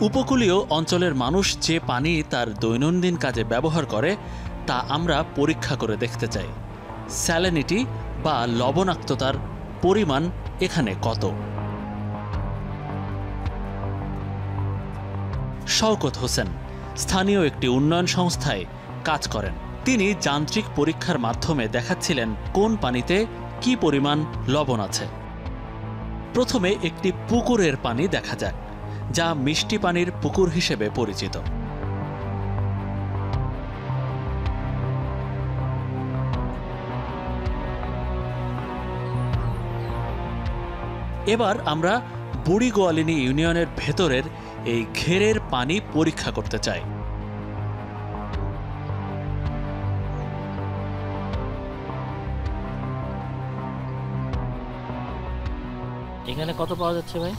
উপকূলীয় অঞ্চলের মানুষ যে পানি তার দৈনন্দিন কাজে ব্যবহার করে তা আমরা পরীক্ষা করে দেখতে চাই। স্যালিনিটি বা লবণাক্ততার পরিমাণ এখানে কত। শওকত হোসেন স্থানীয় একটি উন্নয়ন সংস্থায় কাজ করেন। তিনি যান্ত্রিক পরীক্ষার মাধ্যমে দেখাচ্ছিলেন কোন পানিতে কি পরিমাণ লবণ আছে। প্রথমে একটি পুকুরের পানি দেখা যাক, যা মিষ্টি পানির পুকুর হিসেবে পরিচিত। এবার আমরা বুড়ি গোয়ালিনী ইউনিয়নের ভেতরের এই ঘেরের পানি পরীক্ষা করতে চাই। এখানে কত পাওয়া যাচ্ছে ভাই?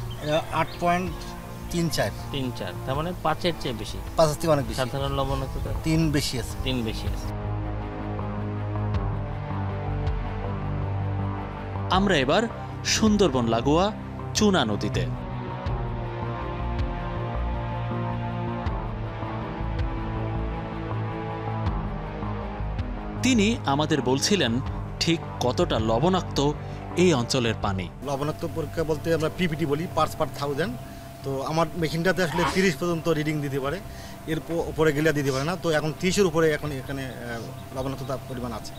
8.34 তার মানে 5-এর চেয়ে বেশি। 5 থেকে অনেক বেশি। সাধারণ লবণাক্ততা 3 বেশি আছে। 3 বেশি আছে। আমরা এবার সুন্দরবন লাগোয়া চুনা নদীতে। তিনি আমাদের বলছিলেন ঠিক কতটা লবণাক্ত এই অঞ্চলের পানি। লবণাক্ত পরীক্ষা বলতে আমরা পিপিটি বলি, পার্টস পার 1000। তো আমার মেশিনটাতে আসলে 30 পর্যন্ত রিডিং দিতে পারে, এর উপরে গেলে দিতে পারে না। তো এখন 30-এর উপরে এখন এখানে লবণাক্ততার পরিমাণ আছে।